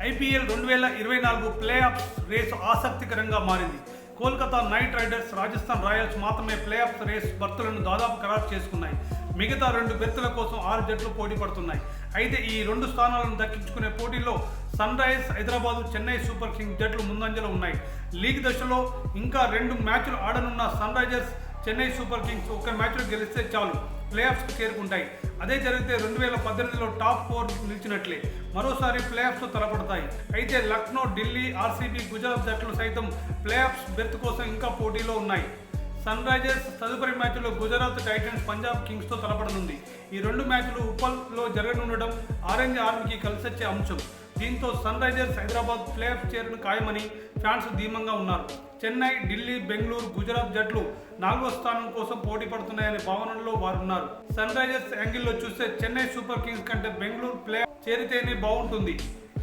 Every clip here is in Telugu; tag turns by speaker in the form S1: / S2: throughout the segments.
S1: ఐపీఎల్ 2024 ప్లే ఆఫ్స్ రేసు ఆసక్తికరంగా మారింది. Kolkata night riders, Rajasthan Royals మాత్రమే ప్లే ఆఫ్ రేస్ బర్తులను దాదాపు ఖరారు చేసుకున్నాయి. మిగతా 2 బెర్తుల కోసం 6 జట్లు పోటీ పడుతున్నాయి. అయితే ఈ 2 స్థానాలను దక్కించుకునే పోటీలో sun Risers Hyderabad, Chennai Super Kings జట్లు ముందంజలో ఉన్నాయి. లీగ్ దశలో ఇంకా 2 మ్యాచ్లు ఆడనున్న Sunrisers, Chennai Super Kings ఒక మ్యాచ్లో గెలిస్తే చాలు ప్లే ఆఫ్స్కు చేరుకుంటాయి. అదే జరిగితే 2018లో టాప్ 4 నిలిచినట్లే మరోసారి ప్లే ఆఫ్స్తో తలపడతాయి. అయితే లక్నో, ఢిల్లీ, ఆర్సీబీ, గుజరాత్ జట్లు సైతం ప్లే ఆఫ్స్ బెర్త్ కోసం ఇంకా పోటీలో ఉన్నాయి. సన్ రైజర్స్ తదుపరి మ్యాచ్లో గుజరాత్ టైటన్స్, పంజాబ్ కింగ్స్తో తలపడనుంది. ఈ 2 మ్యాచ్లు ఉప్పల్లో జరగనుండడం ఆరెంజ్ ఆర్మీకి కలిసొచ్చే అంశం. దీంతో sun Risers Hyderabad playoff చేరిన ఖాయమని ఫ్యాన్స్ ధీమంగా ఉన్నారు. చెన్నై, ఢిల్లీ, బెంగళూరు, గుజరాత్ జట్లు 4వ స్థానం కోసం పోటీ పడుతున్నాయనే భావనలో వారున్నారు. సన్ రైజర్స్ యాంగిల్లో చూస్తే చెన్నై సూపర్ కింగ్స్ కంటే బెంగళూరు ప్లే చేరితేనే బాగుంటుంది.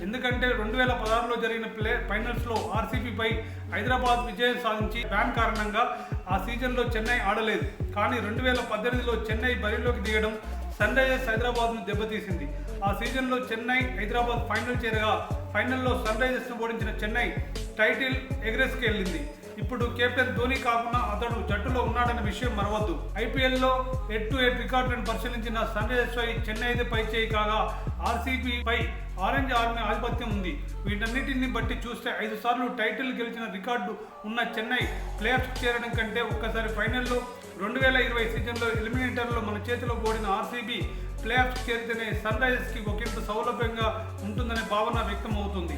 S1: ఎందుకంటే 2016లో జరిగిన ఫైనల్స్లో ఆర్సీబీపై హైదరాబాద్ విజయం సాధించి బ్యాన్ కారణంగా ఆ సీజన్లో చెన్నై ఆడలేదు. కానీ 2018లో చెన్నై బరిలోకి దిగడం సన్ రైజర్స్ హైదరాబాద్ను దెబ్బతీసింది. ఆ సీజన్లో చెన్నై, హైదరాబాద్ ఫైనల్ చేరగా ఫైనల్లో సన్ రైజర్స్ను ఓడించిన చెన్నై టైటిల్ ఎగరేసుకెళ్లింది. ఇప్పుడు కెప్టెన్ ధోని కాకుండా అతడు జట్టులో ఉన్నాడన్న విషయం మరవద్దు. ఐపీఎల్లో హెడ్ టు హెడ్ రికార్డులను పరిశీలించిన సన్ రైజర్స్ పై చెన్నైదే పైచేయి కాగా ఆర్సీబీపై ఆరెంజ్ ఆర్మీ ఆధిపత్యం ఉంది. వీటన్నిటిని బట్టి చూస్తే 5 సార్లు టైటిల్ గెలిచిన రికార్డు ఉన్న చెన్నై ప్లే ఆఫ్స్కి చేరడం కంటే ఒక్కసారి ఫైనల్లో 2020 సీజన్లో ఎలిమినేటర్లో మన చేతిలో ఓడిన ఆర్సీబీ ప్లే ఆఫ్స్కి చేరితేనే సన్ రైజర్స్కి ఒకంత సౌలభ్యంగా ఉంటుందనే భావన వ్యక్తం అవుతుంది.